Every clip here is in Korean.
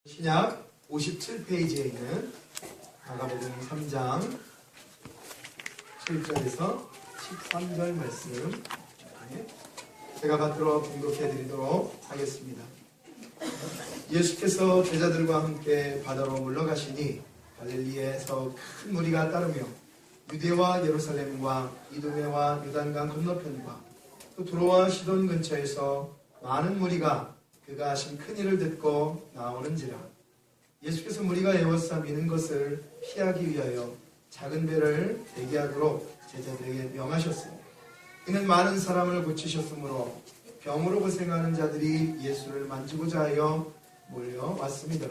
신약 57페이지에 있는 마가복음 3장 7절에서 13절 말씀 제가 받들어 봉독해 드리도록 하겠습니다. 예수께서 제자들과 함께 바다로 물러가시니 갈릴리에서 큰 무리가 따르며 유대와 예루살렘과 이두메와 요단강 건너편과 또 두로와 시돈 근처에서 많은 무리가 그가 하신 큰 일을 듣고 나오는지라. 예수께서 무리가 에워싸 미는 것을 피하기 위하여 작은 배를 대기하도록 제자들에게 명하셨습니다. 이는 많은 사람을 고치셨으므로 병으로 고생하는 자들이 예수를 만지고자 하여 몰려왔습니다.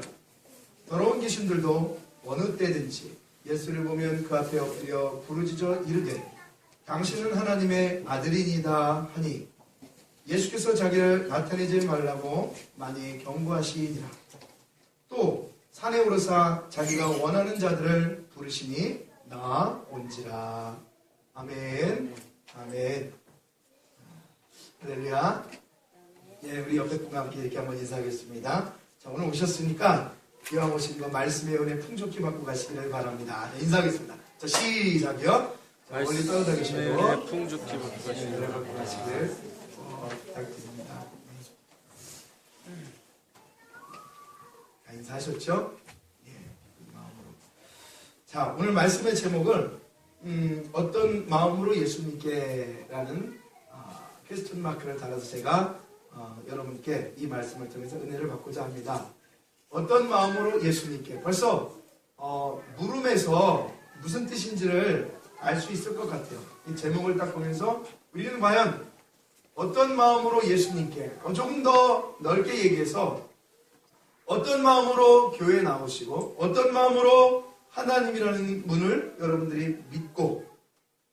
더러운 귀신들도 어느 때든지 예수를 보면 그 앞에 엎드려 부르짖어 이르되 당신은 하나님의 아들이니다 하니 예수께서 자기를 나타내지 말라고 많이 경고하시니라. 또 산에 오르사 자기가 원하는 자들을 부르시니 나온지라. 아멘. 아멘. 할렐루야. 예, 우리 옆에 분과 함께 이렇게 한번 인사하겠습니다. 자, 오늘 오셨으니까 기왕 오신 거 말씀의 은혜 풍족히 받고 가시기를 바랍니다. 네, 인사하겠습니다. 자, 시작이요. 자, 멀리 떨어져 계시고 풍족히 받고 가시기를 부탁드립니다. 다 인사하셨죠? 예, 그 마음으로. 자, 오늘 말씀의 제목은 어떤 마음으로 예수님께라는 퀘스천 마크를 달아서 제가 여러분께 이 말씀을 통해서 은혜를 받고자 합니다. 어떤 마음으로 예수님께. 벌써 물음에서 무슨 뜻인지를 알 수 있을 것 같아요. 이 제목을 딱 보면서 우리는 과연 어떤 마음으로 예수님께, 조금 더 넓게 얘기해서 어떤 마음으로 교회에 나오시고 어떤 마음으로 하나님이라는 분을 여러분들이 믿고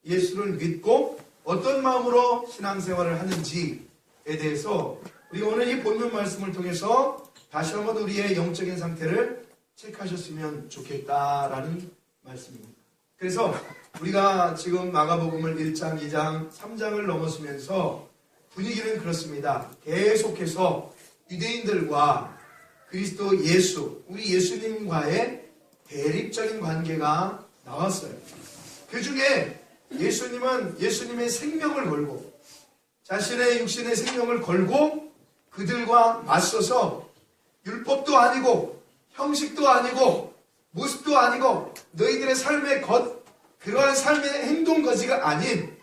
예수를 믿고 어떤 마음으로 신앙생활을 하는지에 대해서 우리가 오늘 이 본문 말씀을 통해서 다시 한번 우리의 영적인 상태를 체크하셨으면 좋겠다라는 말씀입니다. 그래서 우리가 지금 마가복음을 1장, 2장, 3장을 넘어서면서 분위기는 그렇습니다. 계속해서 유대인들과 그리스도 예수, 우리 예수님과의 대립적인 관계가 나왔어요. 그 중에 예수님은 예수님의 생명을 걸고 자신의 육신의 생명을 걸고 그들과 맞서서 율법도 아니고 형식도 아니고 모습도 아니고 너희들의 삶의 것, 그러한 삶의 행동 거지가 아닌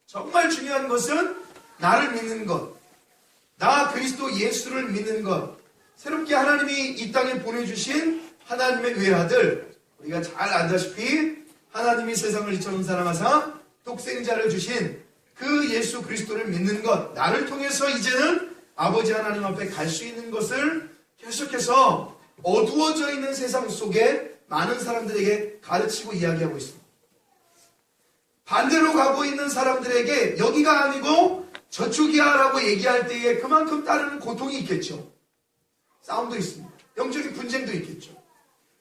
정말 중요한 것은 나를 믿는 것, 나 그리스도 예수를 믿는 것, 새롭게 하나님이 이 땅에 보내주신 하나님의 외아들, 우리가 잘 알다시피 하나님이 세상을 이처럼 사랑하사 독생자를 주신 그 예수 그리스도를 믿는 것, 나를 통해서 이제는 아버지 하나님 앞에 갈 수 있는 것을 계속해서 어두워져 있는 세상 속에 많은 사람들에게 가르치고 이야기하고 있습니다. 반대로 가고 있는 사람들에게 여기가 아니고 저쪽이야 라고 얘기할 때에 그만큼 따르는 고통이 있겠죠. 싸움도 있습니다. 영적인 분쟁도 있겠죠.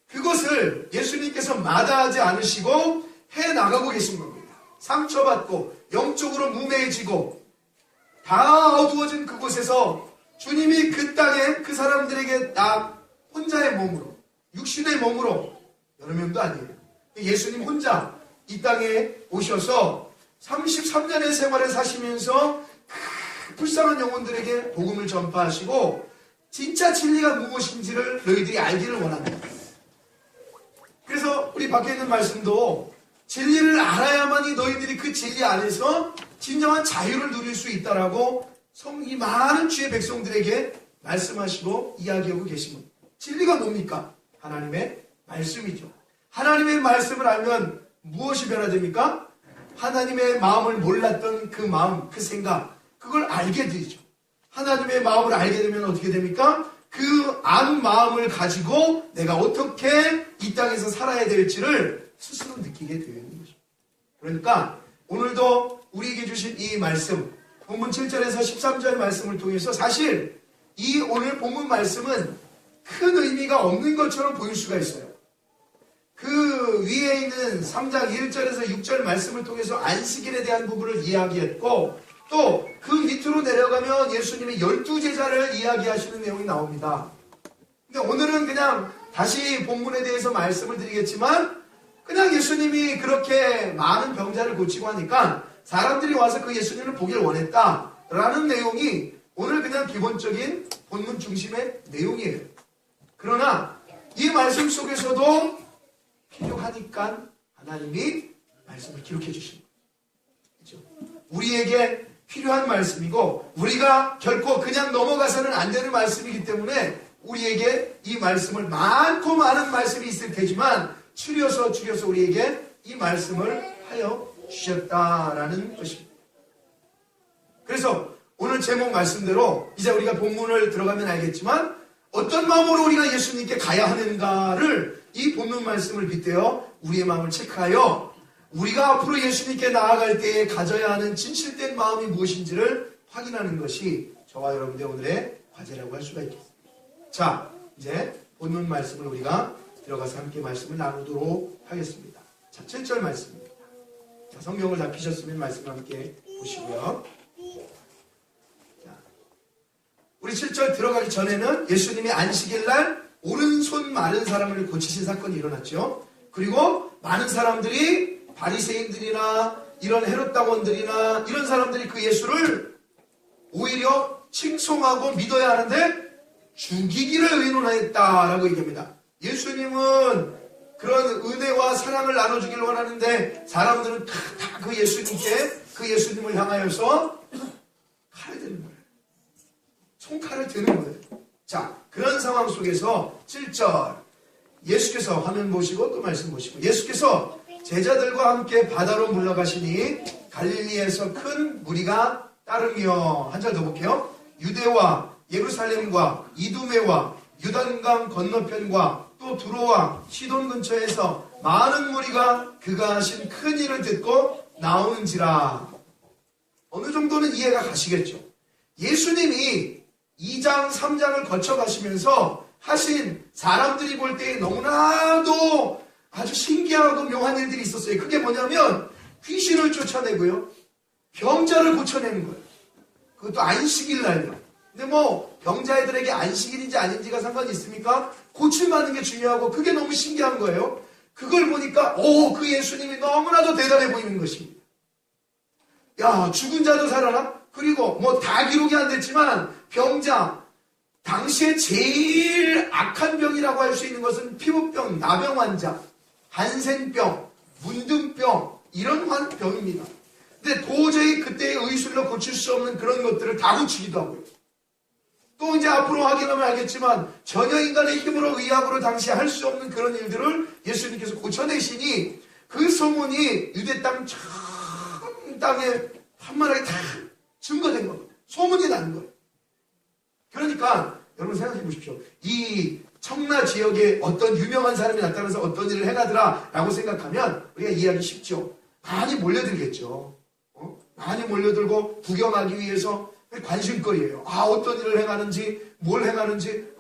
그것을 예수님께서 마다하지 않으시고 해나가고 계신 겁니다. 상처받고 영적으로 무매해지고 다 어두워진 그곳에서 주님이 그 땅에 그 사람들에게 나 혼자의 몸으로, 육신의 몸으로, 여러 명도 아니에요. 예수님 혼자 이 땅에 오셔서 33년의 생활을 사시면서 불쌍한 영혼들에게 복음을 전파하시고 진짜 진리가 무엇인지를 너희들이 알기를 원합니다. 그래서 우리 밖에 있는 말씀도 진리를 알아야만이 너희들이 그 진리 안에서 진정한 자유를 누릴 수 있다라고 이 많은 주의 백성들에게 말씀하시고 이야기하고 계신 겁니다. 진리가 뭡니까? 하나님의 말씀이죠. 하나님의 말씀을 알면 무엇이 변화됩니까? 하나님의 마음을 몰랐던 그 마음, 그 생각, 그걸 알게 되죠. 하나님의 마음을 알게 되면 어떻게 됩니까? 그 아는 마음을 가지고 내가 어떻게 이 땅에서 살아야 될지를 스스로 느끼게 되는 거죠. 그러니까 오늘도 우리에게 주신 이 말씀, 본문 7절에서 13절 말씀을 통해서 사실 이 오늘 본문 말씀은 큰 의미가 없는 것처럼 보일 수가 있어요. 그 위에 있는 3장 1절에서 6절 말씀을 통해서 안식일에 대한 부분을 이야기했고 또 그 밑으로 내려가면 예수님의 12제자를 이야기하시는 내용이 나옵니다. 근데 오늘은 그냥 다시 본문에 대해서 말씀을 드리겠지만 그냥 예수님이 그렇게 많은 병자를 고치고 하니까 사람들이 와서 그 예수님을 보기를 원했다라는 내용이 오늘 그냥 기본적인 본문 중심의 내용이에요. 그러나 이 말씀 속에서도 필요하니까 하나님이 말씀을 기록해 주신 거예요. 그렇죠? 우리에게 필요한 말씀이고 우리가 결코 그냥 넘어가서는 안 되는 말씀이기 때문에 우리에게 이 말씀을 많고 많은 말씀이 있을 테지만 추려서 우리에게 이 말씀을 하여 주셨다라는 것입니다. 그래서 오늘 제목 말씀대로 이제 우리가 본문을 들어가면 알겠지만 어떤 마음으로 우리가 예수님께 가야 하는가를 이 본문 말씀을 빗대어 우리의 마음을 체크하여 우리가 앞으로 예수님께 나아갈 때에 가져야 하는 진실된 마음이 무엇인지를 확인하는 것이 저와 여러분의 오늘의 과제라고 할 수가 있겠습니다. 자, 이제 본문 말씀을 우리가 들어가서 함께 말씀을 나누도록 하겠습니다. 자, 7절 말씀입니다. 자, 성경을 다 피셨으면 말씀을 함께 보시고요. 자, 우리 7절 들어가기 전에는 예수님이 안식일날 오른손 마른 사람을 고치신 사건이 일어났죠. 그리고 많은 사람들이 바리새인들이나 이런 헤롯당원들이나 이런 사람들이 그 예수를 오히려 칭송하고 믿어야 하는데 죽이기를 의논했다라고 얘기합니다. 예수님은 그런 은혜와 사랑을 나눠주길 원하는데 사람들은 다 그 예수님께 그 예수님을 향하여서 칼을 드는 거예요. 손칼을 드는 거예요. 자, 그런 상황 속에서 7절 예수께서 화면 보시고 또 말씀 보시고 예수께서 제자들과 함께 바다로 물러가시니 갈릴리에서 큰 무리가 따르며 한 절 더 볼게요. 유대와 예루살렘과 이두메와 유단강 건너편과 또 두로와 시돈 근처에서 많은 무리가 그가 하신 큰 일을 듣고 나오는지라. 어느 정도는 이해가 가시겠죠. 예수님이 2장 3장을 거쳐가시면서 하신 사람들이 볼 때 너무나도 아주 신기하고 묘한 일들이 있었어요. 그게 뭐냐면 귀신을 쫓아내고요, 병자를 고쳐내는 거예요. 그것도 안식일 날요. 근데 뭐 병자애들에게 안식일인지 아닌지가 상관이 있습니까? 고침받는 게 중요하고 그게 너무 신기한 거예요. 그걸 보니까 그 예수님이 너무나도 대단해 보이는 것입니다. 야, 죽은 자도 살아나? 그리고 뭐 다 기록이 안 됐지만 병자, 당시에 제일 악한 병이라고 할 수 있는 것은 피부병, 나병 환자, 한센병, 문둥병 이런 병입니다. 근데 도저히 그때의 의술로 고칠 수 없는 그런 것들을 다 고치기도 하고요. 또 이제 앞으로 확인하면 알겠지만 전혀 인간의 힘으로 의학으로 당시에 할 수 없는 그런 일들을 예수님께서 고쳐내시니 그 소문이 유대 땅 전 땅에 한만하게 다 증거된 겁니다. 소문이 나는 거예요. 그러니까 여러분 생각해 보십시오. 이 청라 지역에 어떤 유명한 사람이 나타나서 어떤 일을 해가더라 라고 생각하면 우리가 이해하기 쉽죠. 많이 몰려들겠죠. 많이 몰려들고 구경하기 위해서 관심거리예요. 어떤 일을 행하는지, 뭘 행하는지,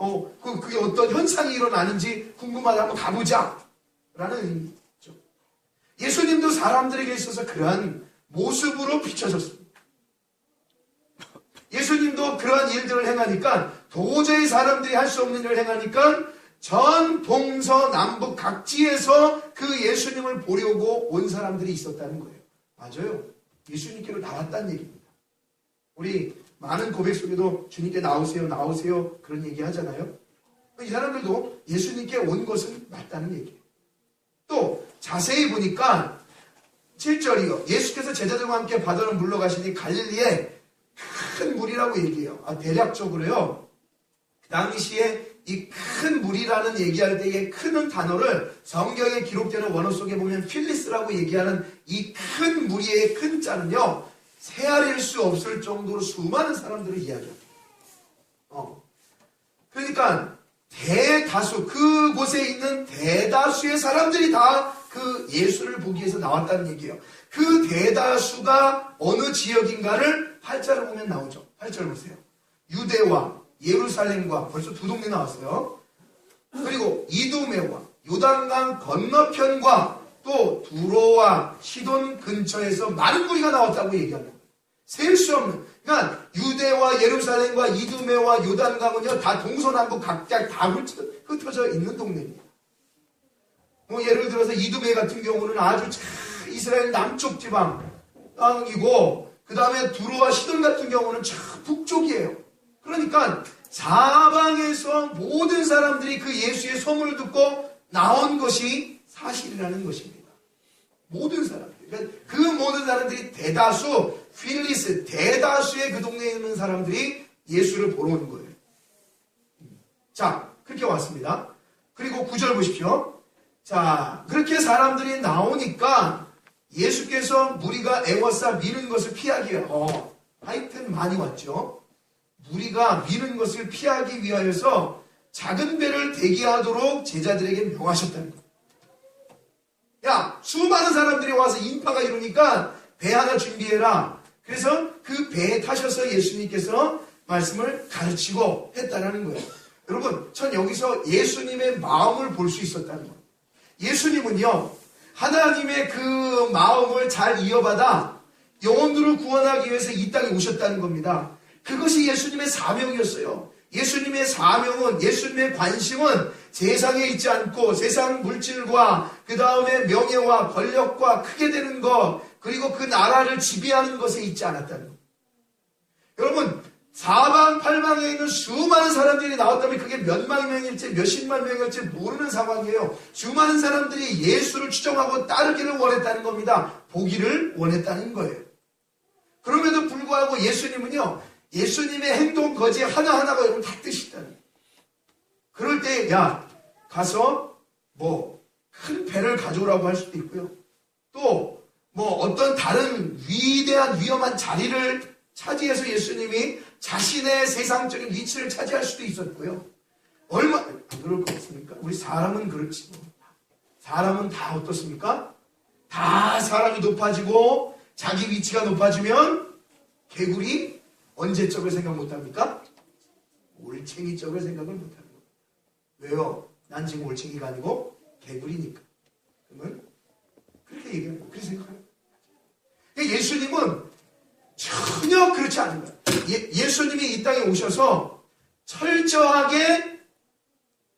그게 어떤 현상이 일어나는지 궁금하다, 한번 가보자 라는 의미죠. 예수님도 사람들에게 있어서 그러한 모습으로 비춰졌습니다. 예수님도 그러한 일들을 행하니까 도저히 사람들이 할 수 없는 일을 행하니까 전 동서남북 각지에서 그 예수님을 보려고 온 사람들이 있었다는 거예요. 맞아요. 예수님께로 나왔다는 얘기입니다. 우리 많은 고백 속에도 주님께 나오세요, 나오세요 그런 얘기 하잖아요. 이 사람들도 예수님께 온 것은 맞다는 얘기예요. 또 자세히 보니까 7절이요. 예수께서 제자들과 함께 바다로 물러가시니 갈릴리에 큰 물이라고 얘기해요. 대략적으로요. 그 당시에 이 큰 물이라는 얘기할 때의 큰은 단어를 성경에 기록되는 원어 속에 보면 필리스라고 얘기하는 이 큰 무리의 큰 자는요, 헤아릴 수 없을 정도로 수많은 사람들을 이야기합니다. 그러니까 대다수, 그곳에 있는 대다수의 사람들이 다 그 예수를 보기 위해서 나왔다는 얘기예요. 그 대다수가 어느 지역인가를 8절을 보면 나오죠. 8절 보세요. 유대와 예루살렘과 벌써 두 동네 나왔어요. 그리고 이두메와 요단강 건너편과 또 두로와 시돈 근처에서 많은 무리가 나왔다고 얘기합니다. 셀 수 없는. 그러니까 유대와 예루살렘과 이두메와 요단강은요 다 동서남북 각각 다 흩어져 있는 동네입니다. 뭐 예를 들어서 이두메 같은 경우는 아주 이스라엘 남쪽 지방 땅이고, 그 다음에 두로와 시돈 같은 경우는 북쪽이에요. 그러니까 사방에서 모든 사람들이 그 예수의 소문을 듣고 나온 것이 사실이라는 것입니다. 모든 사람들. 그러니까 그 모든 사람들이 대다수, 필리스, 대다수의 그 동네에 있는 사람들이 예수를 보러 오는 거예요. 자, 그렇게 왔습니다. 그리고 9절 보십시오. 자, 그렇게 사람들이 나오니까 예수께서 무리가 애워싸 미는 것을 피하기 위하여, 하여튼 많이 왔죠. 무리가 미는 것을 피하기 위하여서 작은 배를 대기하도록 제자들에게 명하셨다는 거예요. 야, 수많은 사람들이 와서 인파가 이러니까 배 하나 준비해라. 그래서 그 배에 타셔서 예수님께서 말씀을 가르치고 했다는 거예요. 여러분, 전 여기서 예수님의 마음을 볼 수 있었다는 거예요. 예수님은요, 하나님의 그 마음을 잘 이어받아 영혼들을 구원하기 위해서 이 땅에 오셨다는 겁니다. 그것이 예수님의 사명이었어요. 예수님의 사명은, 예수님의 관심은 세상에 있지 않고 세상 물질과 그 다음에 명예와 권력과 크게 되는 것, 그리고 그 나라를 지배하는 것에 있지 않았다는 것. 여러분, 사방팔방에 있는 수많은 사람들이 나왔다면 그게 몇만 명일지 몇십만 명일지 모르는 상황이에요. 수많은 사람들이 예수를 추종하고 따르기를 원했다는 겁니다. 보기를 원했다는 거예요. 그럼에도 불구하고 예수님은요, 예수님의 행동 거지 하나하나가 여러분 다 뜻이 있다는 거예요. 그럴 때 야, 가서 뭐 큰 배를 가져오라고 할 수도 있고요. 또 뭐 어떤 다른 위대한 위험한 자리를 차지해서 예수님이 자신의 세상적인 위치를 차지할 수도 있었고요. 얼마 안 그럴 것 같습니까? 우리 사람은 그렇지 뭐. 사람은 다 어떻습니까? 다 사람이 높아지고 자기 위치가 높아지면 개구리 언제적을 생각 못합니까? 올챙이적을 생각을 못하는 거예요. 왜요? 난 지금 올챙이가 아니고 개구리니까. 그러면 그렇게 얘기하고 그렇게 생각하는 거예요. 예수님은 전혀 그렇지 않은 거예요. 예수님이 이 땅에 오셔서 철저하게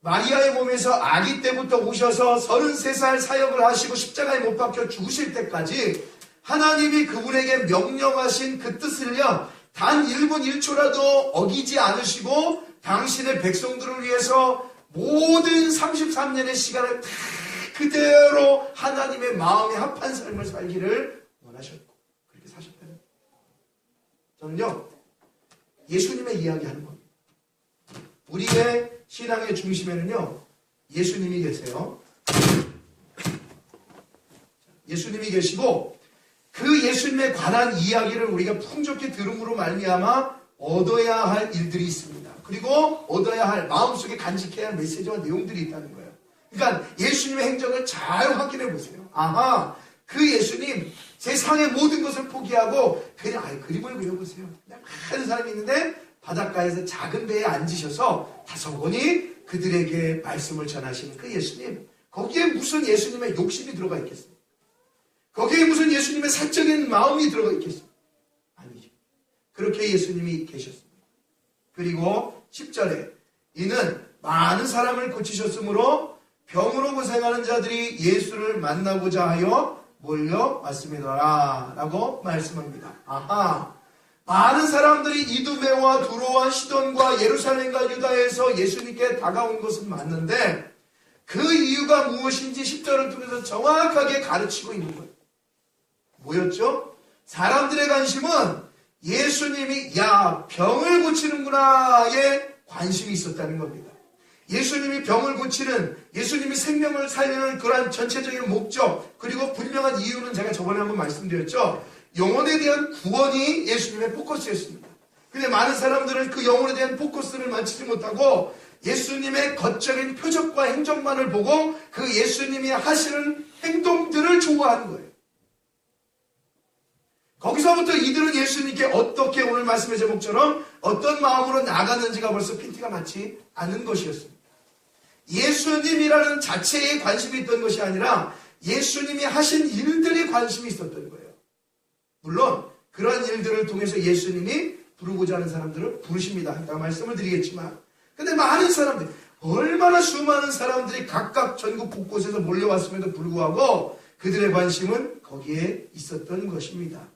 마리아의 몸에서 아기 때부터 오셔서 33살 사역을 하시고 십자가에 못 박혀 죽으실 때까지 하나님이 그분에게 명령하신 그 뜻을요, 단 1분 1초라도 어기지 않으시고 당신의 백성들을 위해서 모든 33년의 시간을 다 그대로 하나님의 마음에 합한 삶을 살기를 원하셨고 그렇게 사셨다는 거예요. 저는요, 예수님의 이야기하는 겁니다. 우리의 신앙의 중심에는요, 예수님이 계세요. 예수님이 계시고 그 예수님에 관한 이야기를 우리가 풍족히 들음으로 말미암아 얻어야 할 일들이 있습니다. 그리고 얻어야 할, 마음속에 간직해야 할 메시지와 내용들이 있다는 거예요. 그러니까 예수님의 행적을 잘 확인해 보세요. 아하, 그 예수님 세상의 모든 것을 포기하고 그냥 그림을 그려보세요. 그냥 많은 사람이 있는데 바닷가에서 작은 배에 앉으셔서 다소곳이 그들에게 말씀을 전하시는 그 예수님, 거기에 무슨 예수님의 욕심이 들어가 있겠습니까? 거기에 무슨 예수님의 사적인 마음이 들어가 있겠습니까? 아니죠. 그렇게 예수님이 계셨습니다. 그리고 10절에 이는 많은 사람을 고치셨으므로 병으로 고생하는 자들이 예수를 만나고자 하여 몰려왔음이더라 라고 말씀합니다. 아하, 많은 사람들이 이두메와 두로와 시돈과 예루살렘과 유다에서 예수님께 다가온 것은 맞는데 그 이유가 무엇인지 10절을 통해서 정확하게 가르치고 있는 거예요. 뭐였죠? 사람들의 관심은 예수님이 야, 병을 고치는구나에 관심이 있었다는 겁니다. 예수님이 병을 고치는, 예수님이 생명을 살리는 그러한 전체적인 목적, 그리고 분명한 이유는 제가 저번에 한번 말씀드렸죠. 영혼에 대한 구원이 예수님의 포커스였습니다. 근데 많은 사람들은 그 영혼에 대한 포커스를 맞추지 못하고 예수님의 겉적인 표적과 행적만을 보고 그 예수님이 하시는 행동들을 좋아하는 거예요. 거기서부터 이들은 예수님께 어떻게 오늘 말씀의 제목처럼 어떤 마음으로 나갔는지가 벌써 핀티가 맞지 않는 것이었습니다. 예수님이라는 자체에 관심이 있던 것이 아니라 예수님이 하신 일들에 관심이 있었던 거예요. 물론 그런 일들을 통해서 예수님이 부르고자 하는 사람들을 부르십니다. 이따가 말씀을 드리겠지만, 근데 많은 사람들, 얼마나 수많은 사람들이 각각 전국 곳곳에서 몰려왔음에도 불구하고 그들의 관심은 거기에 있었던 것입니다.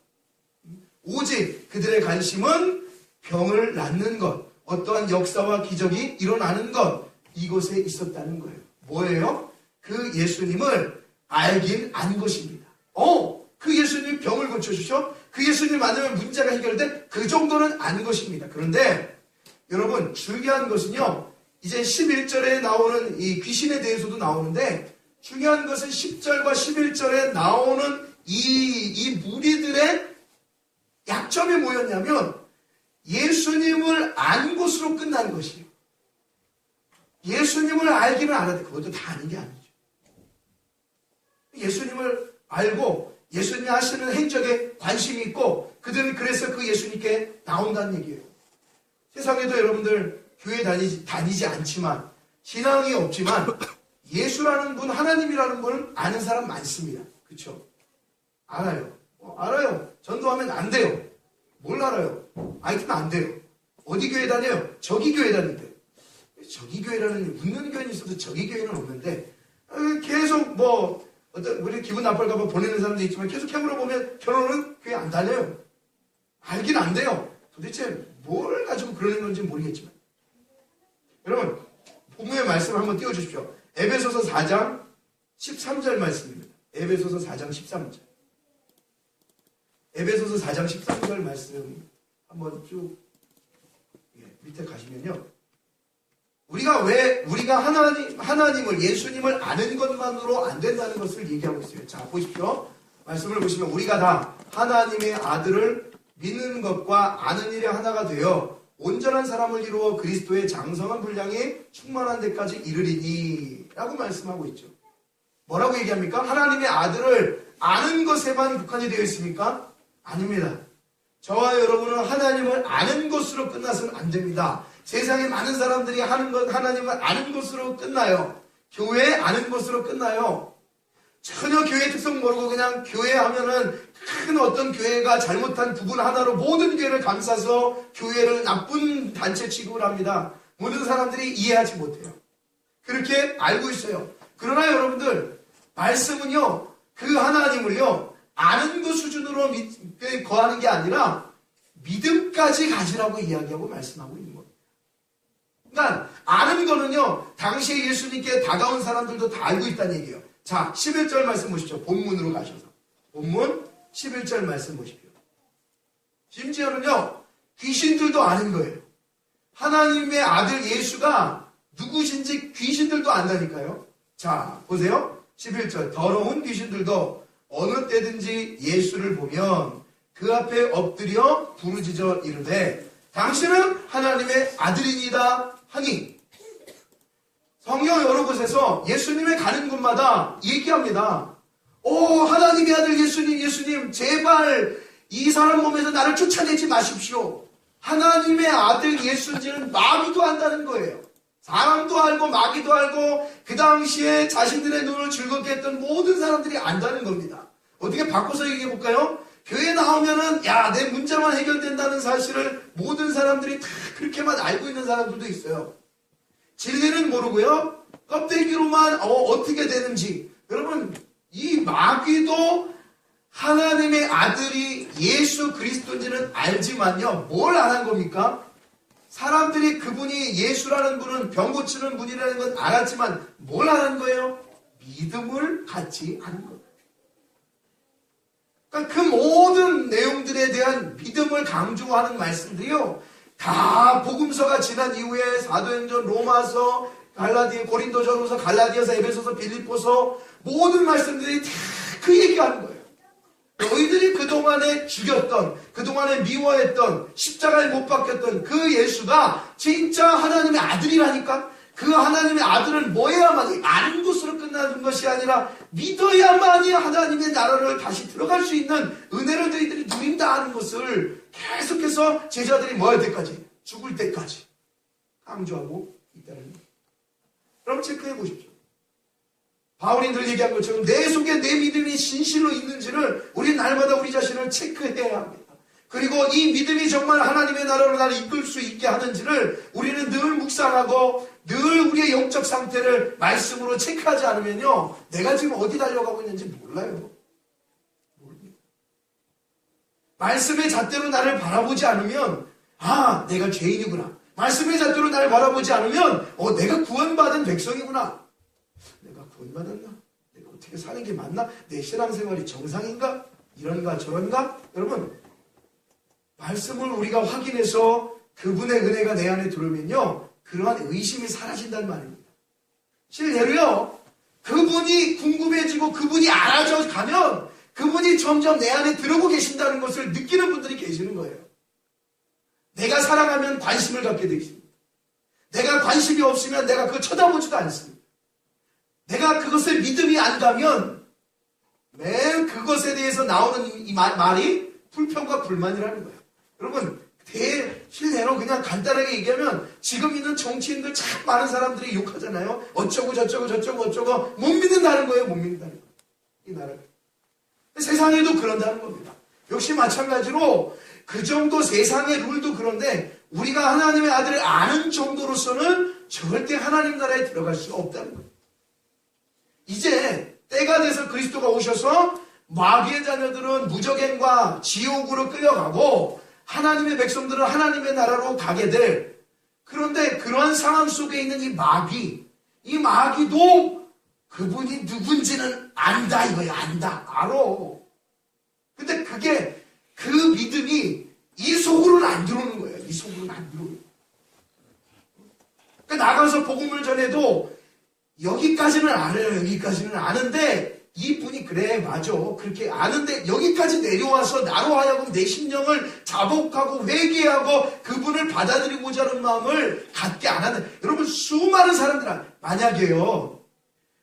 오직 그들의 관심은 병을 낫는 것, 어떠한 역사와 기적이 일어나는 것, 이곳에 있었다는 거예요. 뭐예요? 그 예수님을 알긴 안 것입니다. 그 예수님 병을 고쳐주셔? 그 예수님 만나면 문제가 해결돼? 그 정도는 아는 것입니다. 그런데 여러분, 중요한 것은요, 이제 11절에 나오는 이 귀신에 대해서도 나오는데, 중요한 것은 10절과 11절에 나오는 이 무리들의 약점이 뭐였냐면 예수님을 안 것으로 끝나는 것이에요. 예수님을 알기는 알았는데 그것도 다 아는 게 아니죠. 예수님을 알고 예수님이 하시는 행적에 관심이 있고 그들은 그래서 그 예수님께 나온다는 얘기예요. 세상에도 여러분들 교회 다니지 않지만 신앙이 없지만 예수라는 분, 하나님이라는 분을 아는 사람 많습니다. 그렇죠? 알아요. 알아요. 전도하면 안 돼요. 뭘 알아요? 하여튼 안 돼요. 어디 교회 다녀요? 저기 교회 다닌대요. 저기 교회라는 웃는 교회는 있어도 저기 교회는 없는데 계속 우리 기분 나쁠까봐 보내는 사람도 있지만 계속 캐물어보면 결혼은 교회 안 다녀요. 알긴 안 돼요. 도대체 뭘 가지고 그러는 건지 모르겠지만 여러분 본문의 말씀을 한번 띄워주십시오. 에베소서 4장 13절 말씀입니다. 에베소서 4장 13절. 에베소서 4장 13절 말씀 한번 쭉 밑에 가시면요. 우리가 하나님을 예수님을 아는 것만으로 안 된다는 것을 얘기하고 있어요. 자, 보십시오. 말씀을 보시면 우리가 다 하나님의 아들을 믿는 것과 아는 일에 하나가 되어 온전한 사람을 이루어 그리스도의 장성한 분량이 충만한 데까지 이르리니 라고 말씀하고 있죠. 뭐라고 얘기합니까? 하나님의 아들을 아는 것에만 국한이 되어 있습니까? 아닙니다. 저와 여러분은 하나님을 아는 것으로 끝나서는 안 됩니다. 세상에 많은 사람들이 하는 것 하나님을 아는 것으로 끝나요. 교회 아는 것으로 끝나요. 전혀 교회 특성 모르고 그냥 교회 하면은 큰 어떤 교회가 잘못한 부분 하나로 모든 교회를 감싸서 교회를 나쁜 단체 취급을 합니다. 모든 사람들이 이해하지 못해요. 그렇게 알고 있어요. 그러나 여러분들 말씀은요, 그 하나님을요 아는 것 수준으로 거하는 게 아니라 믿음까지 가지라고 이야기하고 말씀하고 있는 겁니다. 그러니까 아는 거는요 당시에 예수님께 다가온 사람들도 다 알고 있다는 얘기예요. 자, 11절 말씀 보십시오. 본문으로 가셔서 본문 11절 말씀 보십시오. 심지어는요 귀신들도 아는 거예요. 하나님의 아들 예수가 누구신지 귀신들도 안다니까요. 자, 보세요. 11절. 더러운 귀신들도 어느 때든지 예수를 보면 그 앞에 엎드려 부르짖어 이르되 당신은 하나님의 아들이니다 하니. 성경 여러 곳에서 예수님의 가는 곳마다 얘기합니다. 하나님의 아들 예수님 제발 이 사람 몸에서 나를 쫓아내지 마십시오. 하나님의 아들 예수님은 마귀도 안다는 거예요. 사람도 알고 마귀도 알고 그 당시에 자신들의 눈을 즐겁게 했던 모든 사람들이 안다는 겁니다. 어떻게 바꿔서 얘기해 볼까요? 교회 나오면은 내 문제만 해결된다는 사실을 모든 사람들이 다 그렇게만 알고 있는 사람들도 있어요. 진리는 모르고요. 껍데기로만 어떻게 되는지. 여러분 이 마귀도 하나님의 아들이 예수 그리스도인지는 알지만요. 뭘 안 한 겁니까? 사람들이 그분이 예수라는 분은 병 고치는 분이라는 건 알았지만 뭘 안 한 거예요? 믿음을 갖지 않은 거예요. 그러니까 그 모든 내용들에 대한 믿음을 강조하는 말씀들이요. 다 복음서가 지난 이후에 사도행전, 로마서, 고린도전서, 갈라디아서, 에베소서, 빌립보서 모든 말씀들이 다 그 얘기하는 거예요. 너희들이 그동안에 죽였던, 그동안에 미워했던, 십자가에 못 박혔던 그 예수가 진짜 하나님의 아들이라니까. 그 하나님의 아들은 뭐여야만이 아는 것으로 끝나는 것이 아니라 믿어야만이 하나님의 나라를 다시 들어갈 수 있는 은혜를 너희들이 누린다 하는 것을 계속해서 제자들이 뭐 할 때까지? 죽을 때까지 강조하고 있다는 거예요. 여러분 체크해 보십시오. 바울이 늘 얘기한 것처럼 내 속에 내 믿음이 진실로 있는지를 우리 날마다 우리 자신을 체크해야 합니다. 그리고 이 믿음이 정말 하나님의 나라로 나를 이끌 수 있게 하는지를 우리는 늘 묵상하고 늘 우리의 영적 상태를 말씀으로 체크하지 않으면요, 내가 지금 어디 달려가고 있는지 몰라요. 모릅니다. 말씀의 잣대로 나를 바라보지 않으면 아, 내가 죄인이구나. 말씀의 잣대로 나를 바라보지 않으면 내가 구원받은 백성이구나. 내가 구원받았나? 내가 어떻게 사는 게 맞나? 내 신앙생활이 정상인가? 이런가 저런가? 여러분, 말씀을 우리가 확인해서 그분의 은혜가 내 안에 들어오면요, 그러한 의심이 사라진다는 말입니다. 실례로요, 그분이 궁금해지고 그분이 알아져 가면 그분이 점점 내 안에 들어오고 계신다는 것을 느끼는 분들이 계시는 거예요. 내가 사랑하면 관심을 갖게 되어 있습니다. 내가 관심이 없으면 내가 그걸 쳐다보지도 않습니다. 내가 그것을 믿음이 안 가면 매일 그것에 대해서 나오는 이 말이 불평과 불만이라는 거예요. 여러분, 실례로 그냥 간단하게 얘기하면 지금 있는 정치인들 참 많은 사람들이 욕하잖아요. 어쩌고 저쩌고 저쩌고 어쩌고 못 믿는다는 거예요. 못 믿는다는 거예요. 이 나라를. 세상에도 그런다는 겁니다. 역시 마찬가지로 그 정도 세상의 룰도 그런데 우리가 하나님의 아들을 아는 정도로서는 절대 하나님 나라에 들어갈 수 없다는 거예요. 이제 때가 돼서 그리스도가 오셔서 마귀의 자녀들은 무저갱과 지옥으로 끌려가고 하나님의 백성들은 하나님의 나라로 가게 될, 그런데 그러한 상황 속에 있는 이 마귀도 그분이 누군지는 안다 이거야. 알아. 근데 그게 그 믿음이 이 속으로는 안 들어오는 거예요. 이 속으로는 안 들어오는 거예요. 그러니까 나가서 복음을 전해도 여기까지는 알아요. 여기까지는 아는데 이분이 그래 맞아 그렇게 아는데 여기까지 내려와서 나로 하여금 내 심령을 자복하고 회개하고 그분을 받아들이고자 하는 마음을 갖게 안 하는, 여러분 수많은 사람들, 만약에요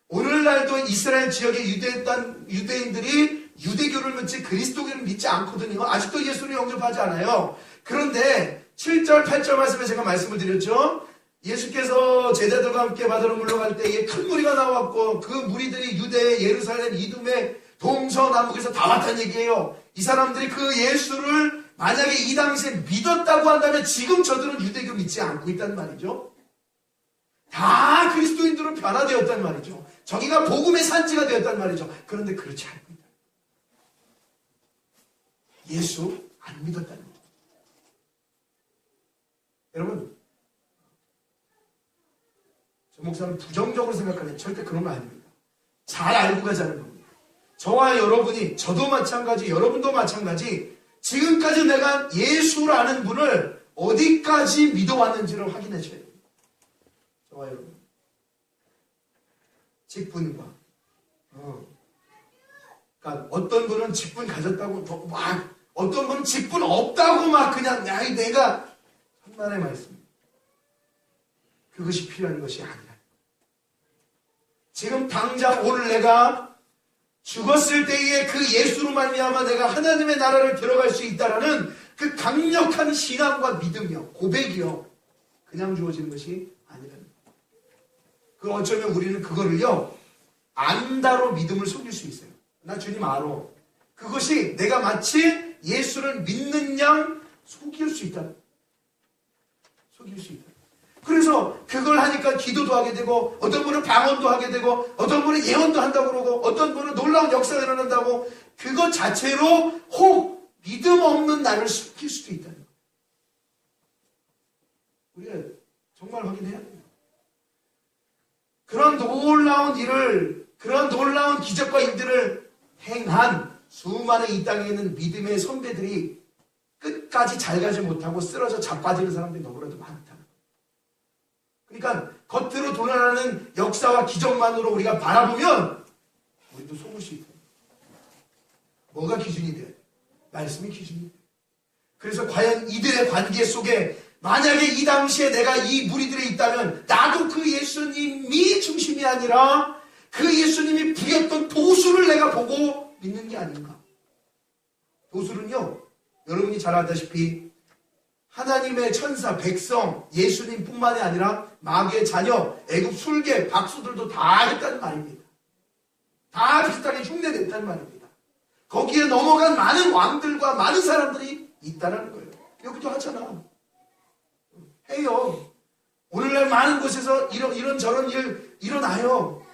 오늘날도 이스라엘 지역의 유대인들이 유대교를 믿지 그리스도교를 믿지 않거든요. 아직도 예수를 영접하지 않아요. 그런데 7절 8절 말씀에 제가 말씀을 드렸죠. 예수께서 제자들과 함께 바다로 물러갈 때에 큰 무리가 나왔고 그 무리들이 유대, 예루살렘, 이둠의 동서남북에서 다 왔다는 얘기예요. 이 사람들이 그 예수를 만약에 이 당시에 믿었다고 한다면 지금 저들은 유대교 믿지 않고 있단 말이죠. 다 그리스도인들로 변화되었단 말이죠. 저기가 복음의 산지가 되었단 말이죠. 그런데 그렇지 않고 있다. 예수 안 믿었다는 거죠. 여러분, 저 목사는 부정적으로 생각하는 절대 그런 거 아닙니다. 잘 알고 가자는 겁니다. 저와 여러분이, 저도 마찬가지, 여러분도 마찬가지, 지금까지 내가 예수라는 분을 어디까지 믿어왔는지를 확인하셔야 됩니다. 저와 여러분. 직분과, 그러니까 어떤 분은 직분 가졌다고 막, 어떤 분은 직분 없다고 막 그냥, 내가, 천만의 말씀. 그것이 필요한 것이 아니야. 지금 당장 오늘 내가 죽었을 때에 그 예수로 말미암아 내가 하나님의 나라를 들어갈 수 있다라는 그 강력한 신앙과 믿음이요, 고백이요, 그냥 주어지는 것이 아니라는 거예요. 그 어쩌면 우리는 그거를요 안다로 믿음을 속일 수 있어요. 나 주님 알아. 그것이 내가 마치 예수를 믿는 양 속일 수 있다. 속일 수 있다. 그래서 그걸 하니까 기도도 하게 되고, 어떤 분은 방언도 하게 되고, 어떤 분은 예언도 한다고 그러고, 어떤 분은 놀라운 역사가 일어난다고, 그것 자체로 혹 믿음 없는 나를 숨길 수도 있다는 거예요. 우리가 정말 확인해야 돼요. 그런 놀라운 일을, 그런 놀라운 기적과 일들을 행한 수많은 이 땅에 있는 믿음의 선배들이 끝까지 잘 가지 못하고 쓰러져 자빠지는 사람들이 너무나도 많다. 그러니까 겉으로 드러나는 역사와 기적만으로 우리가 바라보면 우리도 속을 수 있다. 뭐가 기준이 돼? 말씀이 기준이 돼. 그래서 과연 이들의 관계 속에 만약에 이 당시에 내가 이 무리들에 있다면 나도 그 예수님이 중심이 아니라 그 예수님이 부렸던 도수를 내가 보고 믿는 게 아닌가. 도수는요, 여러분이 잘 알다시피 하나님의 천사, 백성, 예수님뿐만이 아니라 마귀의 자녀, 애굽 술개, 박수들도 다 했다는 말입니다. 다 비슷하게 흉내냈다는 말입니다. 거기에 넘어간 많은 왕들과 많은 사람들이 있다는 거예요. 여기도 하잖아. 해요. 오늘날 많은 곳에서 이런 저런 일 일어나요.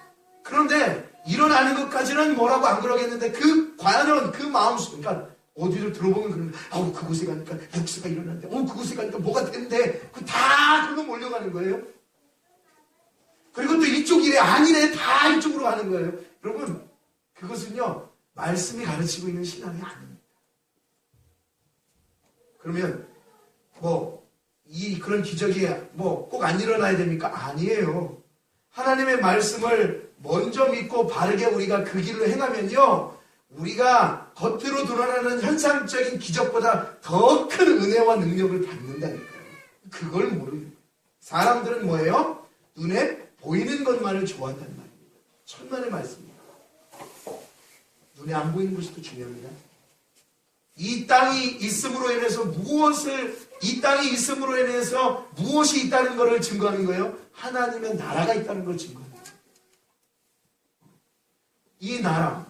그런데 일어나는 것까지는 뭐라고 안 그러겠는데 과연 그 마음속, 그러니까 어디를 들어보면 그런, 그곳에 가니까 역사가 일어났는데, 그곳에 가니까 뭐가 됐는데, 다 그거 몰려가는 거예요. 그리고 또 이쪽 일에 아니네, 다 이쪽으로 가는 거예요. 여러분, 그것은요, 말씀이 가르치고 있는 신앙이 아닙니다. 그러면, 그런 기적이 꼭 안 일어나야 됩니까? 아니에요. 하나님의 말씀을 먼저 믿고 바르게 우리가 그 길로 행하면요, 우리가 겉으로 드러나는 현상적인 기적보다 더 큰 은혜와 능력을 받는다니까요. 그걸 모르는 거예요. 사람들은 뭐예요? 눈에 보이는 것만을 좋아한다는 말입니다. 천만의 말씀입니다. 눈에 안 보이는 것이 더 중요합니다. 이 땅이 있음으로 인해서 무엇이 있다는 것을 증거하는 거예요? 하나님의 나라가 있다는 걸 증거하는 거예요. 이 나라,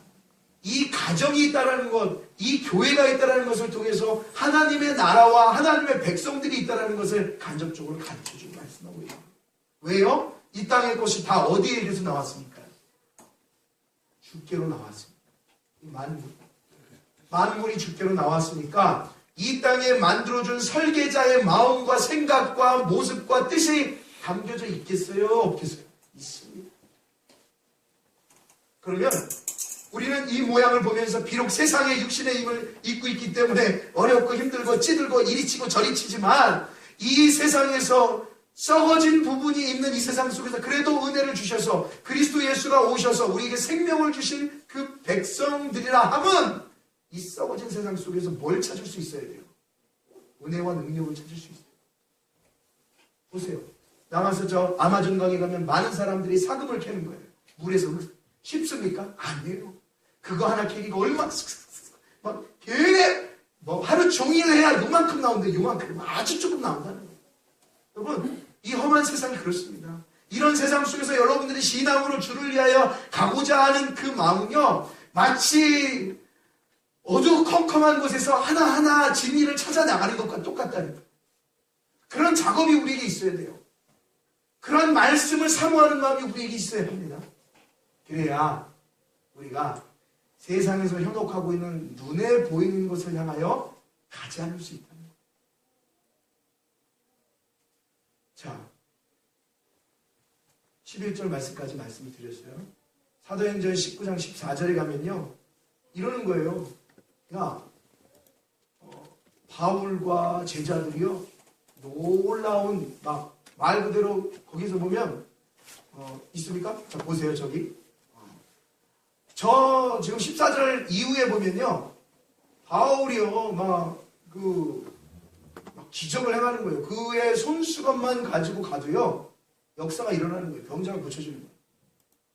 이 가정이 있다는 것, 이 교회가 있다는 것을 통해서 하나님의 나라와 하나님의 백성들이 있다는 것을 간접적으로 가르쳐주고 말씀하고 있어요. 왜요? 이 땅의 것이 다 어디에 이래서 나왔습니까? 주께로 나왔습니다. 만물이 주께로 나왔으니까 이 땅에 만들어준 설계자의 마음과 생각과 모습과 뜻이 담겨져 있겠어요? 없겠어요? 있습니다. 그러면 우리는 이 모양을 보면서 비록 세상의 육신의 힘을 입고 있기 때문에 어렵고 힘들고 찌들고 이리 치고 저리 치지만 이 세상에서 썩어진 부분이 있는 이 세상 속에서 그래도 은혜를 주셔서 그리스도 예수가 오셔서 우리에게 생명을 주신 그 백성들이라 함은 이 썩어진 세상 속에서 뭘 찾을 수 있어야 돼요? 은혜와 능력을 찾을 수 있어요. 보세요. 나가서 저 아마존 강에 가면 많은 사람들이 사금을 캐는 거예요. 물에서 쉽습니까? 아니에요. 그거 하나 캐기가 얼마나 막 하루 종일 해야 요만큼 나오는데 요만큼 아주 조금 나온다는 거예요. 여러분, 이 험한 세상이 그렇습니다. 이런 세상 속에서 여러분들이 신앙으로 주를 위하여 가고자 하는 그 마음은요, 마치 어두컴컴한 곳에서 하나하나 진리를 찾아 나가는 것과 똑같다는 거예요. 그런 작업이 우리에게 있어야 돼요. 그런 말씀을 사모하는 마음이 우리에게 있어야 합니다. 그래야 우리가 세상에서 현혹하고 있는 눈에 보이는 것을 향하여 가지 않을 수 있다는 거예요. 자, 11절 말씀까지 말씀을 드렸어요. 사도행전 19장 14절에 가면요, 이러는 거예요. 바울과 제자들이요, 놀라운 말 그대로 거기서 보면 있습니까? 자, 보세요. 저기 지금 14절 이후에 보면요, 바울이요 막 기적을 행하는 거예요. 그의 손수건만 가지고 가도요 역사가 일어나는 거예요. 병자가 고쳐지는 거예요.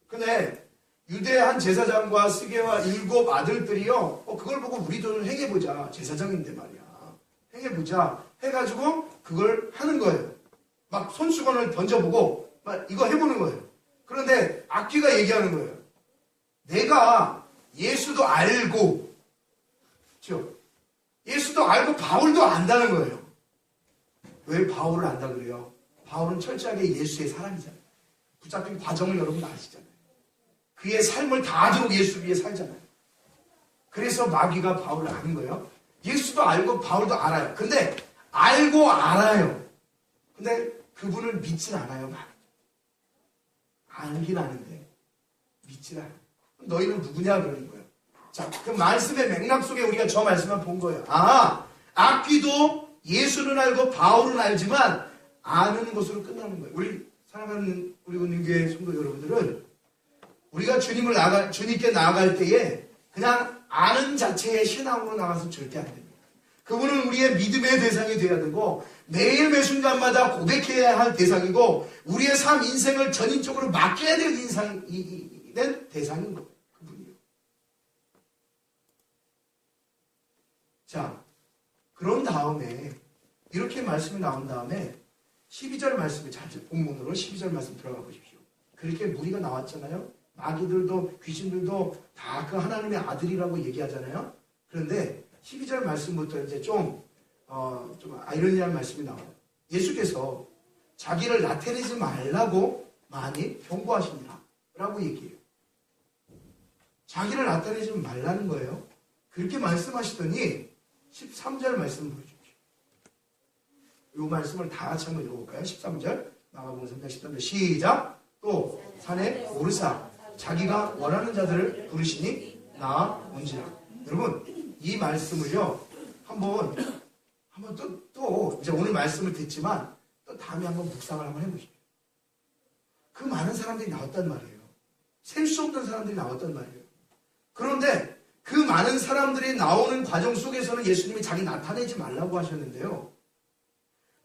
근데 유대 한 제사장과 스게와 7 아들들이요, 그걸 보고 우리도 행해보자. 제사장인데 말이야. 행해보자. 해가지고 그걸 하는 거예요. 막 손수건을 던져보고 막 이거 해보는 거예요. 그런데 악귀가 얘기하는 거예요. 내가 예수도 알고, 그렇죠? 예수도 알고 바울도 안다는 거예요. 왜 바울을 안다 그래요? 바울은 철저하게 예수의 사람이잖아요. 붙잡힌 과정을 여러분 아시잖아요. 그의 삶을 다 주고 예수 위에 살잖아요. 그래서 마귀가 바울을 아는 거예요. 예수도 알고 바울도 알아요. 근데 알고 알아요. 근데 그분을 믿진 않아요. 알긴 아는데 믿진 않아요. 너희는 누구냐 그러는 거예요. 자, 그 말씀의 맥락 속에 우리가 저 말씀만 본 거예요. 악귀도 예수는 알고 바울은 알지만 아는 것으로 끝나는 거예요. 우리 사랑하는 우리 은행교회 성도 여러분들은 우리가 주님께 나아갈 때에 그냥 아는 자체의 신앙으로 나가서 절대 안 됩니다. 그분은 우리의 믿음의 대상이 되어야 되고 매일 매 순간마다 고백해야 할 대상이고 우리의 삶 인생을 전인적으로 맡겨야 될 대상인 거예요. 그분이요. 자, 그런 다음에 이렇게 말씀이 나온 다음에 12절 말씀에 본문으로 12절 말씀 들어가 보십시오. 그렇게 무리가 나왔잖아요. 마귀들도 귀신들도 다 그 하나님의 아들이라고 얘기하잖아요. 그런데 12절 말씀부터 이제 좀 아이러니한 말씀이 나와요. 예수께서 자기를 나타내지 말라고 많이 경고하시니라 라고 얘기해요. 자기를 나타내지 말라는 거예요. 그렇게 말씀하시더니 13절 말씀 보여주십시오. 이 말씀을 다 같이 한번 읽어볼까요? 13절 마가복음 3장 13절 시작. 또 산에 오르사 자기가 원하는 자들을 부르시니 나온지라. 여러분 이 말씀을요 한번 또 이제 오늘 말씀을 듣지만 또 다음에 한번 묵상을 한번 해보십시오. 그 많은 사람들이 나왔단 말이에요. 셀 수 없는 사람들이 나왔단 말이에요. 그런데 그 많은 사람들이 나오는 과정 속에서는 예수님이 자기 나타내지 말라고 하셨는데요.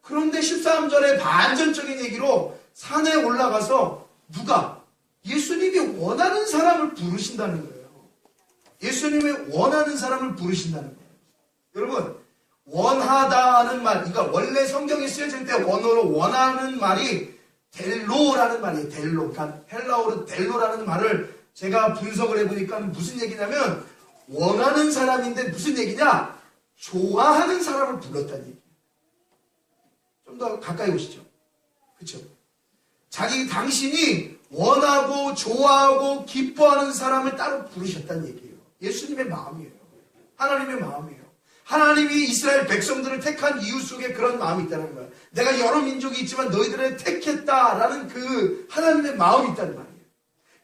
그런데 13절에 반전적인 얘기로 산에 올라가서 누가? 예수님이 원하는 사람을 부르신다는 거예요. 예수님이 원하는 사람을 부르신다는 거예요. 여러분 원하다는 말, 그러니까 원래 성경에 쓰여질 때 원어로 원하는 말이 델로라는 말이에요. 델로. 그러니까 헬라어로 델로라는 말을 제가 분석을 해보니까 무슨 얘기냐면 원하는 사람인데 무슨 얘기냐? 좋아하는 사람을 불렀다는 얘기예요. 좀 더 가까이 오시죠. 그렇죠? 당신이 원하고 좋아하고 기뻐하는 사람을 따로 부르셨다는 얘기예요. 예수님의 마음이에요. 하나님의 마음이에요. 하나님이 이스라엘 백성들을 택한 이유 속에 그런 마음이 있다는 거예요. 내가 여러 민족이 있지만 너희들을 택했다라는 그 하나님의 마음이 있다는 말이에요.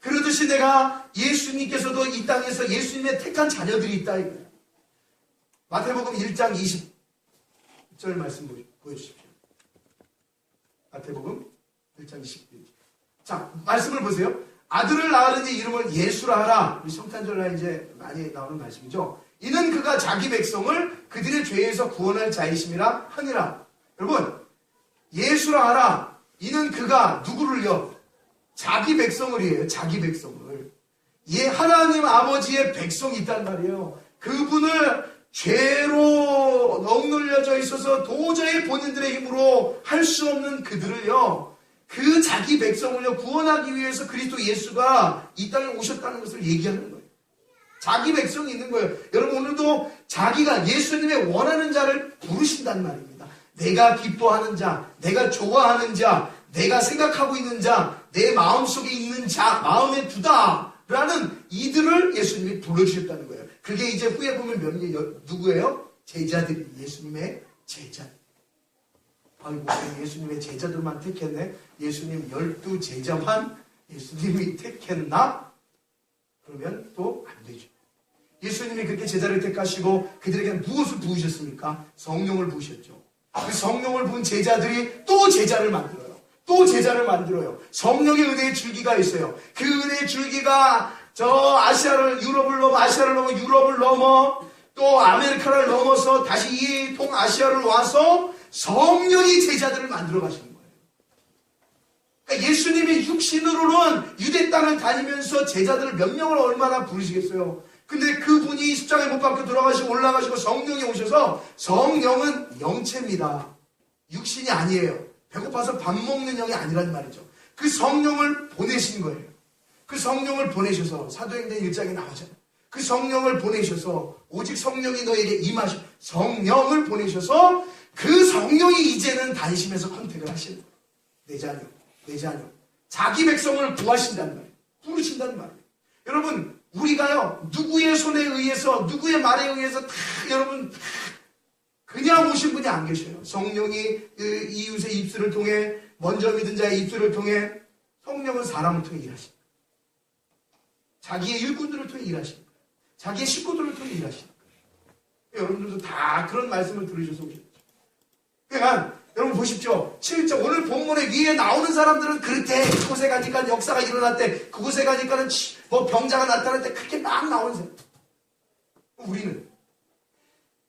그러듯이 내가 예수님께서도 이 땅에서 예수님의 택한 자녀들이 있다 이거예요. 마태복음 1장 20절 말씀 보여주십시오. 마태복음 1장 20절. 자, 말씀을 보세요. 아들을 낳으니 이름을 예수라 하라. 우리 성탄절에 이제 많이 나오는 말씀이죠. 이는 그가 자기 백성을 그들의 죄에서 구원할 자이심이라 하니라. 여러분, 예수라 하라. 이는 그가 누구를요? 자기 백성을이에요. 자기 백성을. 하나님 아버지의 백성이 있단 말이에요. 그분을 죄로 억눌려져 있어서 도저히 본인들의 힘으로 할 수 없는 그들을요, 그 자기 백성을요 구원하기 위해서 그리스도 예수가 이 땅에 오셨다는 것을 얘기하는 거예요. 자기 백성이 있는 거예요. 여러분 오늘도 자기가 예수님의 원하는 자를 부르신단 말입니다. 내가 기뻐하는 자, 내가 좋아하는 자, 내가 생각하고 있는 자, 내 마음속에 있는 자, 마음에 두다라는 이들을 예수님이 불러주셨다는 거예요. 그게 이제 후에 보면 누구예요? 제자들이, 예수님의 제자들. 아이고, 예수님의 제자들만 택했네. 예수님 12제자만 예수님이 택했나? 그러면 또 안 되죠. 예수님이 그렇게 제자를 택하시고 그들에게 무엇을 부으셨습니까? 성령을 부으셨죠. 그 성령을 부은 제자들이 또 제자를 만들어요. 또 제자를 만들어요. 성령의 은혜의 줄기가 있어요. 그 은혜의 줄기가 저 유럽을 넘어 유럽을 넘어 또 아메리카를 넘어서 다시 이 동아시아를 와서 성령이 제자들을 만들어 가시는 거예요. 그러니까 예수님이 육신으로는 유대 땅을 다니면서 제자들을 몇 명을 얼마나 부르시겠어요. 근데 그분이 십자가에 못 박혀 돌아가시고 올라가시고 성령이 오셔서, 성령은 영체입니다. 육신이 아니에요. 배고파서 밥 먹는 영이 아니란 말이죠. 그 성령을 보내신 거예요. 그 성령을 보내셔서 사도행전 1장에 나오잖아요. 그 성령을 보내셔서 오직 성령이 너에게 임하시, 성령을 보내셔서 그 성령이 이제는 단심에서 컨택을 하시는 거예요. 내 자녀. 자기 백성을 구하신다는 말이에요. 부르신다는 말이에요. 여러분, 우리가요, 누구의 손에 의해서, 누구의 말에 의해서 여러분, 그냥 오신 분이 안 계셔요. 성령이 이웃의 입술을 통해, 먼저 믿은 자의 입술을 통해, 성령은 사람을 통해 일하십니다. 자기의 일꾼들을 통해 일하십니다. 자기의 식구들을 통해 일하십니다. 여러분들도 다 그런 말씀을 들으셔서 오셨죠. 그러니까 여러분 보십시오. 7절 오늘 본문에 위에 나오는 사람들은 그렇대. 그곳에 가니까 역사가 일어났대. 그곳에 가니까는 뭐 병자가 나타날 때 그렇게 막 나오는 사람. 우리는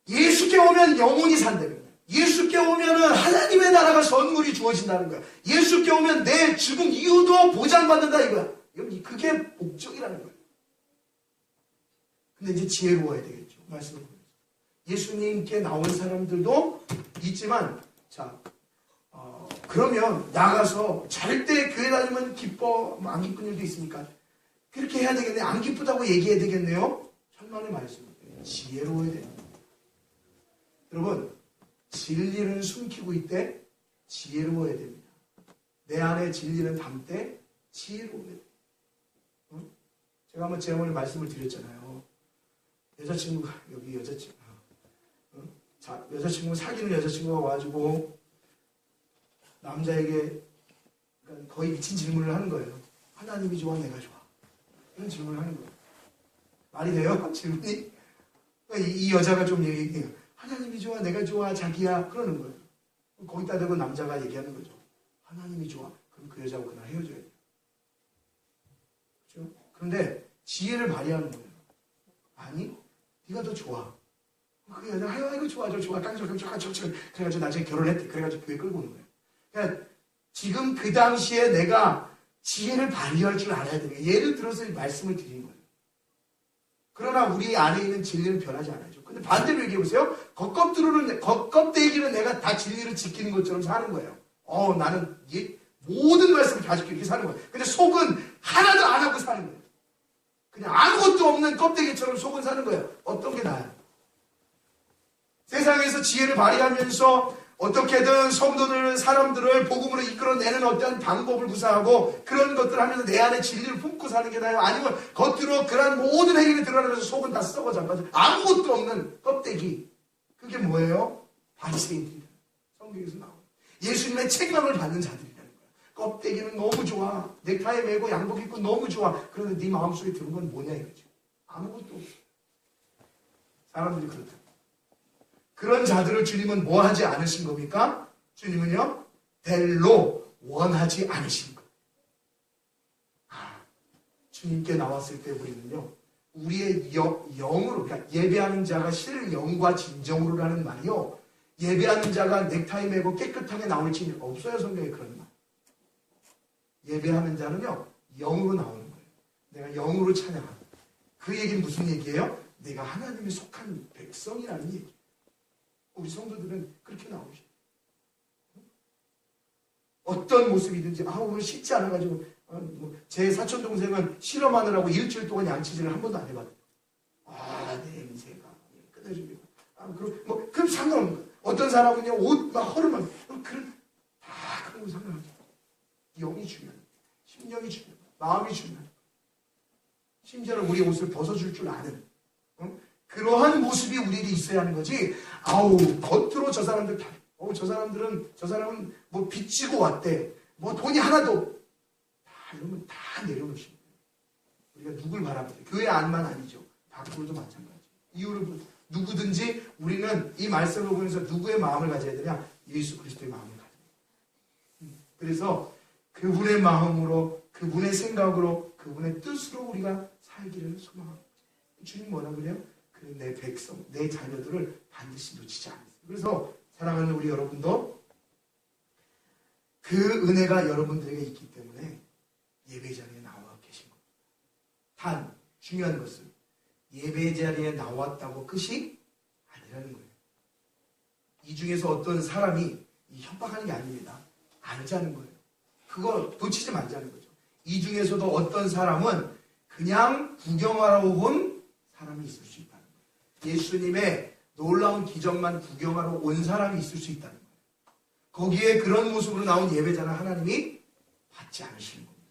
예수께 오면 영혼이 산다는 거예요. 예수께 오면은 하나님의 나라가 선물이 주어진다는 거야. 예수께 오면 내 죽음 이유도 보장받는다 이거야. 그게 목적이라는 거예요. 근데 이제 지혜로워야 되겠죠. 말씀을 보면서. 예수님께 나온 사람들도 있지만, 자, 그러면 나가서 절대 교회 다니면 기뻐, 안 기쁜 일도 있습니까? 그렇게 해야 되겠네요. 안 기쁘다고 얘기해야 되겠네요. 천만의 말씀입니다. 지혜로워야 됩니다. 여러분, 진리를 숨기고 있대 지혜로워야 됩니다. 내 안에 진리는 담되 지혜로우면. 제가 한번 제어머니 말씀을 드렸잖아요. 여자친구가, 여기 여자친구, 자, 여자친구, 사귀는 여자친구가 와가지고 남자에게 거의 미친 질문을 하는 거예요. 하나님이 좋아, 내가 좋아. 이런 질문을 하는 거예요. 말이 돼요? 질문이? 이 여자가 좀 얘기해요. 하나님이 좋아, 내가 좋아, 자기야. 그러는 거예요. 거기다 대고 남자가 얘기하는 거죠. 하나님이 좋아. 그럼 그 여자하고 그날 헤어져야 돼요. 그렇죠? 그런데 지혜를 발휘하는 거예요. 아니, 네가 더 좋아. 그 여자가 아이고 좋아, 저 좋아, 깡좋아. 그래가지고 나중에 결혼했대. 그래가지고 교회 끌고 오는 거예요. 그러니까 지금 그 당시에 내가 지혜를 발휘할 줄 알아야 돼요. 예를 들어서 이 말씀을 드리는 거예요. 그러나 우리 안에 있는 진리는 변하지 않아요. 근데 반대로 얘기해보세요. 겉껍데기는 내가 다 진리를 지키는 것처럼 사는 거예요. 나는 모든 말씀을 다 지키고 이렇게 사는 거예요. 근데 속은 하나도 안 하고 사는 거예요. 그냥 아무것도 없는 껍데기처럼 속은 사는 거예요. 어떤 게 나아요? 세상에서 지혜를 발휘하면서 어떻게든 성도들, 사람들을 복음으로 이끌어내는 어떤 방법을 구사하고 그런 것들을 하면서 내 안에 진리를 품고 사는 게 나아요? 아니면 겉으로 그런 모든 행위를 드러내면서 속은 다 썩어 잠가서 아무것도 없는 껍데기. 그게 뭐예요? 바리새인들이에요. 성경에서 나와요. 예수님의 책망을 받는 자들이라는 거예요. 껍데기는 너무 좋아. 넥타이 메고 양복 입고 너무 좋아. 그런데 네 마음속에 드는 건 뭐냐 이거죠. 아무것도 없어. 사람들이 그렇다. 그런 자들을 주님은 뭐 하지 않으신 겁니까? 주님은요, 별로 원하지 않으신 것. 주님께 나왔을 때 우리는요, 우리의 영으로, 그러니까 예배하는 자가 실 영과 진정으로라는 말이요, 예배하는 자가 넥타이 메고 깨끗하게 나올지 없어요, 성경에 그런 말. 예배하는 자는요, 영으로 나오는 거예요. 내가 영으로 찬양하는. 그 얘기는 무슨 얘기예요? 내가 하나님이 속한 백성이라는 얘기. 우리 성도들은 그렇게 나오죠. 어떤 모습이든지 오늘 쉽지 않아가지고 제 사촌 동생은 실험하느라고 일주일 동안 양치질을 한 번도 안 해봤대요. 냄새가 끝내줍니다. 그럼 상관없는 거예요. 어떤 사람은요 옷 막 허름한 그런 다 그런 거 상관없죠. 영이 중요해요. 심령이 중요해요. 마음이 중요해요. 심지어는 우리 옷을 벗어줄 줄 아는. 그러한 모습이 우리에게 있어야 하는 거지. 겉으로 저 사람들 저 사람은 뭐 빚지고 왔대. 뭐 돈이 하나도 다 이러면 다 내려놓으시는 거예요. 우리가 누굴 바라보세요? 교회 안만 아니죠. 밖으로도 마찬가지. 이유를 누구든지 우리는 이 말씀을 보면서 누구의 마음을 가져야 되냐? 예수 그리스도의 마음을 가져야 돼요. 그래서 그분의 마음으로, 그분의 생각으로, 그분의 뜻으로 우리가 살기를 소망합니다. 주님 뭐라고 그래요? 내 백성, 내 자녀들을 반드시 놓치지 않으세요. 그래서 사랑하는 우리 여러분도 그 은혜가 여러분들에게 있기 때문에 예배 자리에 나와 계신 겁니다. 단 중요한 것은 예배 자리에 나왔다고 끝이 아니라는 거예요. 이 중에서 어떤 사람이 협박하는 게 아닙니다. 알자는 거예요. 그거 놓치지 말자는 거죠. 이 중에서도 어떤 사람은 그냥 구경하러 온 사람이 있을 수 있다는 거예요. 예수님의 놀라운 기적만 구경하러 온 사람이 있을 수 있다는 거예요. 거기에 그런 모습으로 나온 예배자는 하나님이 받지 않으시는 겁니다.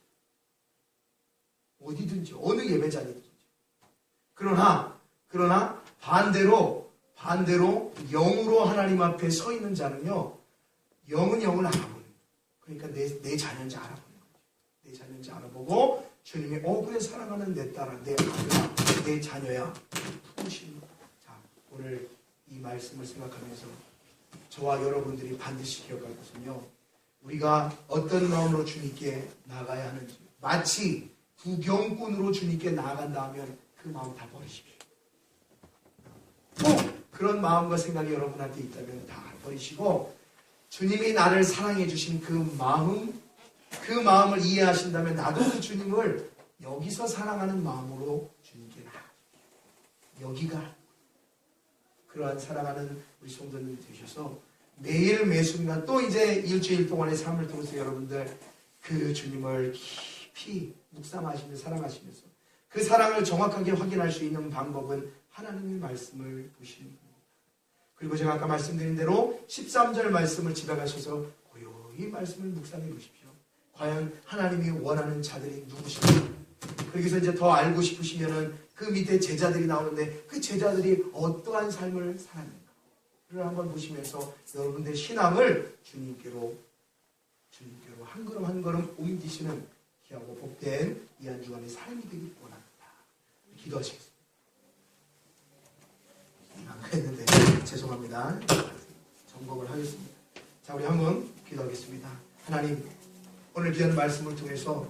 어디든지 어느 예배자든지. 그러나 반대로 영으로 하나님 앞에 서 있는 자는요, 영은 영을 알아보는 거예요. 그러니까 내 자녀인지 알아보는 거예요. 내 자녀인지 알아보고 주님이 그래 사랑하는 내 딸아, 내 아들아, 내 자녀야 부르시는 거예요. 오늘 이 말씀을 생각하면서 저와 여러분들이 반드시 기억할 것은요, 우리가 어떤 마음으로 주님께 나가야 하는지. 마치 구경꾼으로 주님께 나아간다 하면 그 마음 다 버리십시오. 그런 마음과 생각이 여러분한테 있다면 다 버리시고 주님이 나를 사랑해 주신 그 마음을 이해하신다면 나도 그 주님을 여기서 사랑하는 마음으로 주님께 나아가십시오. 여기가 그러한 사랑하는 우리 성도님이 되셔서 매일 매순간 또 이제 일주일 동안의 삶을 통해서 여러분들 그 주님을 깊이 묵상하시면서 사랑하시면서 그 사랑을 정확하게 확인할 수 있는 방법은 하나님의 말씀을 보시는 겁니다. 그리고 제가 아까 말씀드린 대로 13절 말씀을 집에 가셔서 고요히 말씀을 묵상해 보십시오. 과연 하나님이 원하는 자들이 누구신가? 거기서 이제 더 알고 싶으시면은 그 밑에 제자들이 나오는데 그 제자들이 어떠한 삶을 살았는가? 그걸 한번 보시면서 여러분들의 신앙을 주님께로 한 걸음 한 걸음 옮기시는 귀하고 복된 이 한 주간의 삶이 되길 원합니다. 기도하시겠습니다. 안 했는데 죄송합니다. 정복을 하겠습니다. 자, 우리 한번 기도하겠습니다. 하나님, 오늘 귀한 말씀을 통해서